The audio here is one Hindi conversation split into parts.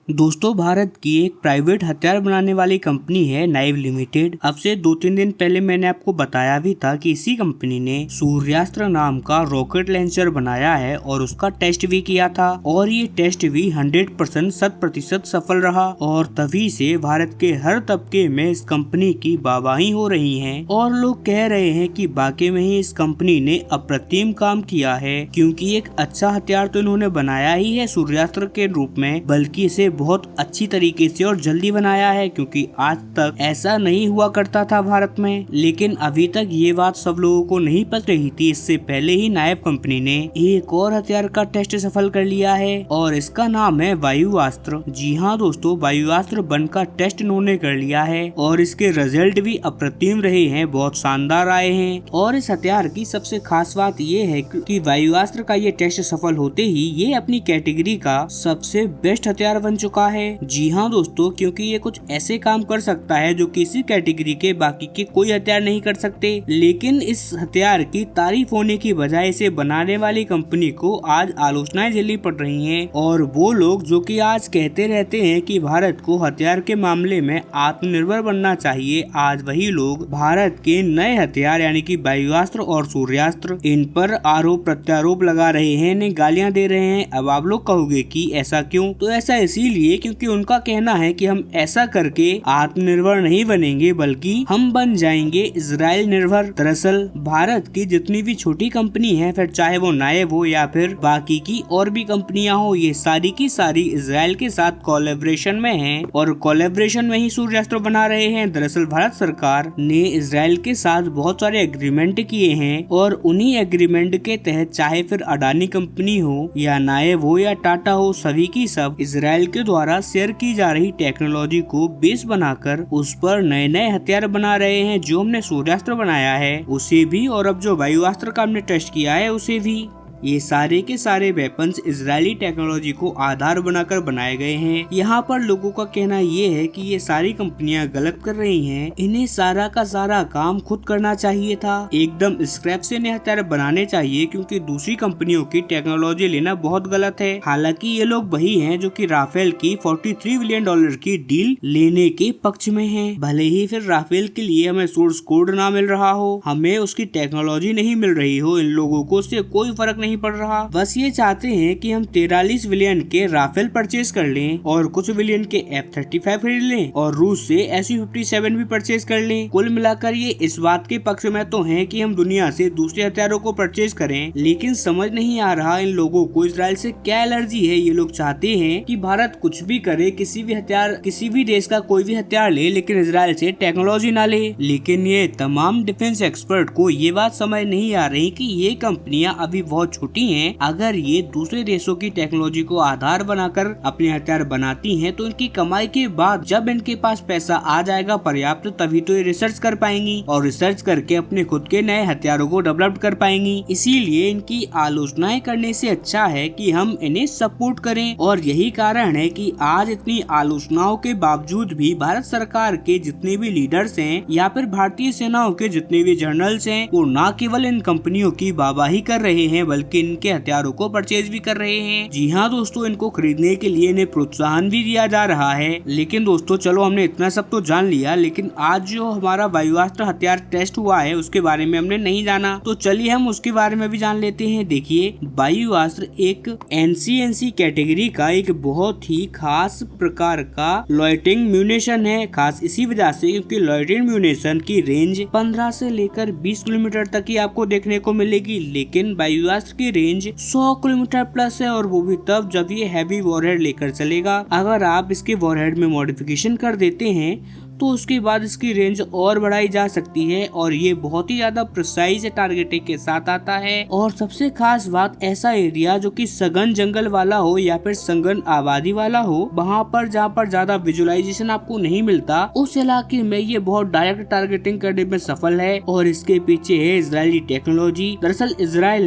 दोस्तों, भारत की एक प्राइवेट हथियार बनाने वाली कंपनी है नाइव लिमिटेड। अब से 2-3 दिन पहले मैंने आपको बताया भी था कि इसी कंपनी ने सूर्यास्त्र नाम का रॉकेट लॉन्चर बनाया है और उसका टेस्ट भी किया था और ये टेस्ट भी 100% 100% सफल रहा। और तभी से भारत के हर तबके में इस कंपनी की वाहवाही हो रही है और लोग कह रहे हैं कि वाकई में ही इस कंपनी ने अप्रतिम काम किया है, क्योंकि एक अच्छा हथियार तो इन्होंने बनाया ही है सूर्यास्त्र के रूप में, बल्कि इसे बहुत अच्छी तरीके से और जल्दी बनाया है, क्योंकि आज तक ऐसा नहीं हुआ करता था भारत में। लेकिन अभी तक ये बात सब लोगों को नहीं पता रही थी। इससे पहले ही नाइव कंपनी ने एक और हथियार का टेस्ट सफल कर लिया है और इसका नाम है वायुआस्त्र। जी हाँ दोस्तों, वायुआस्त्र 1 का टेस्ट इन्होंने कर लिया है और इसके रिजल्ट भी अप्रतिम रहे हैं, बहुत शानदार आए हैं। और इस हथियार की सबसे खास बात ये है कि वायुआस्त्र का ये टेस्ट सफल होते ही ये अपनी कैटेगरी का सबसे बेस्ट हथियार बन चुका है। जी हाँ दोस्तों, क्योंकि ये कुछ ऐसे काम कर सकता है जो किसी कैटेगरी के बाकी के कोई हथियार नहीं कर सकते। लेकिन इस हथियार की तारीफ होने की बजाय इसे बनाने वाली कंपनी को आज आलोचनाएं झेलनी पड़ रही हैं। और वो लोग जो कि आज कहते रहते हैं कि भारत को हथियार के मामले में आत्मनिर्भर बनना चाहिए, आज वही लोग भारत के नए हथियार यानी कि वायुआस्त्र और सूर्यास्त्र, इन पर आरोप प्रत्यारोप लगा रहे हैं, इन्हें गालियां दे रहे हैं। अब आप लोग कहोगे कि ऐसा क्यों? तो ऐसा इसीलिए क्योंकि उनका कहना है कि हम ऐसा करके आत्मनिर्भर नहीं बनेंगे, बल्कि हम बन जाएंगे इजराइल निर्भर। दरअसल भारत की जितनी भी छोटी कंपनी है, फिर चाहे वो नाइव हो या फिर बाकी की और भी कंपनियां हो, ये सारी की सारी इजराइल के साथ कोलैबोरेशन में हैं और कोलैबोरेशन में ही सूर्यास्त्र बना रहे हैं। दरअसल भारत सरकार ने इजराइल के साथ बहुत सारे एग्रीमेंट किए हैं और उन्हीं एग्रीमेंट के तहत चाहे फिर अडानी कंपनी हो या नाइव हो या टाटा हो, सभी की सब इजराइल के द्वारा शेयर की जा रही टेक्नोलॉजी को बेस बनाकर उस पर नए नए हथियार बना रहे हैं। जो हमने सूर्यास्त्र बनाया है उसे भी, और अब जो वायुआस्त्र का हमने टेस्ट किया है उसे भी, ये सारे के सारे वेपन्स इजरायली टेक्नोलॉजी को आधार बनाकर बनाए गए हैं। यहाँ पर लोगों का कहना ये है कि ये सारी कंपनियां गलत कर रही हैं, इन्हें सारा का सारा काम खुद करना चाहिए था, एकदम स्क्रैप से नए हथियार बनाने चाहिए, क्योंकि दूसरी कंपनियों की टेक्नोलॉजी लेना बहुत गलत है। हालांकि ये लोग वही हैं जो कि राफेल की $43 बिलियन की डील लेने के पक्ष में हैं। भले ही फिर राफेल के लिए हमें सोर्स कोड ना मिल रहा हो, हमें उसकी टेक्नोलॉजी नहीं मिल रही हो, इन लोगों को उससे कोई फर्क नहीं पड़ रहा। बस ये चाहते हैं कि हम 43 बिलियन के राफेल परचेज कर लें और कुछ बिलियन के F-35 खरीद लें और रूस से Su-57 भी परचेज कर लें। कुल मिलाकर ये इस बात के पक्ष में तो हैं कि हम दुनिया से दूसरे हथियारों को परचेज करें, लेकिन समझ नहीं आ रहा इन लोगों को इजराइल से क्या एलर्जी है। ये लोग चाहते हैं कि भारत कुछ भी करे, किसी भी हथियार, किसी भी देश का कोई भी हथियार ले, लेकिन इजराइल से टेक्नोलॉजी ना ले। लेकिन ये तमाम डिफेंस एक्सपर्ट को ये बात समझ नहीं आ रही कि ये कंपनियां अभी बहुत छोटी हैं। अगर ये दूसरे देशों की टेक्नोलॉजी को आधार बनाकर अपने हथियार बनाती हैं, तो इनकी कमाई के बाद जब इनके पास पैसा आ जाएगा पर्याप्त, तभी तो ये रिसर्च कर पाएंगी और रिसर्च करके अपने खुद के नए हथियारों को डेवलप कर पाएंगी। इसीलिए इनकी आलोचनाएं करने से अच्छा है कि हम इन्हें सपोर्ट करें। और यही कारण है कि आज इतनी आलोचनाओं के बावजूद भी भारत सरकार के जितने भी लीडर्स हैं या फिर भारतीय सेनाओं के जितने भी जनरल्स हैं, वो न केवल इन कंपनियों की वाहवाही कर रहे हैं, बल्कि इनके हथियारों को परचेज भी कर रहे हैं। जी हाँ दोस्तों, इनको खरीदने के लिए इन्हें प्रोत्साहन भी दिया जा रहा है। लेकिन दोस्तों चलो, हमने इतना सब तो जान लिया, लेकिन आज जो हमारा वायुआस्त्र हथियार टेस्ट हुआ है उसके बारे में हमने नहीं जाना, तो चलिए हम उसके बारे में भी जान लेते हैं। देखिए, वायुआस्त्र एक NCNC कैटेगरी का एक बहुत ही खास प्रकार का लॉइटरिंग म्यूनिशन है। खास इसी वजह से क्योंकि लॉइटरिंग म्यूनिशन की रेंज 15 से लेकर 20 किलोमीटर तक ही आपको देखने को मिलेगी, लेकिन वायुआस्त्र की रेंज 100 किलोमीटर प्लस है, और वो भी तब जब ये हैवी वॉरहेड लेकर चलेगा। अगर आप इसके वॉरहेड में मॉडिफिकेशन कर देते हैं तो उसके बाद इसकी रेंज और बढ़ाई जा सकती है और ये बहुत ही ज्यादा प्रिसाइज टारगेटिंग के साथ आता है। और सबसे खास बात, ऐसा एरिया जो कि सघन जंगल वाला हो या फिर सघन आबादी वाला हो, वहाँ पर जहाँ पर ज्यादा विजुअलाइजेशन आपको नहीं मिलता, उस इलाके में ये बहुत डायरेक्ट टारगेटिंग करने में सफल है। और इसके पीछे है इजरायली टेक्नोलॉजी। दरअसल इजराइल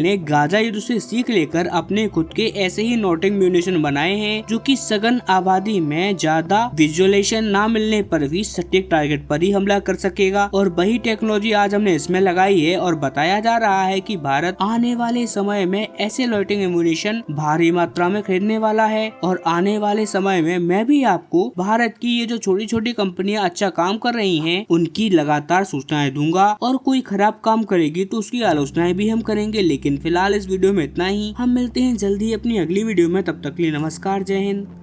ने गाजा युद्ध से सीख लेकर अपने खुद के ऐसे ही नॉटिंग म्यूनिशन बनाए हैं, जो कि सघन आबादी में ज्यादा ज्यादा विजुअलाइजेशन ना मिलने पर भी सटीक टारगेट पर ही हमला कर सकेगा। और वही टेक्नोलॉजी आज हमने इसमें लगाई है और बताया जा रहा है कि भारत आने वाले समय में ऐसे लॉइटिंग एम्यूनिशन भारी मात्रा में खरीदने वाला है। और आने वाले समय में मैं भी आपको भारत की ये जो छोटी छोटी कंपनियां अच्छा काम कर रही हैं उनकी लगातार सूचनाएं दूंगा, और कोई खराब काम करेगी तो उसकी आलोचनाएं भी हम करेंगे। लेकिन फिलहाल इस वीडियो में इतना ही, हम मिलते हैं जल्दी अपनी अगली वीडियो में, तब तक के लिए नमस्कार, जय हिंद।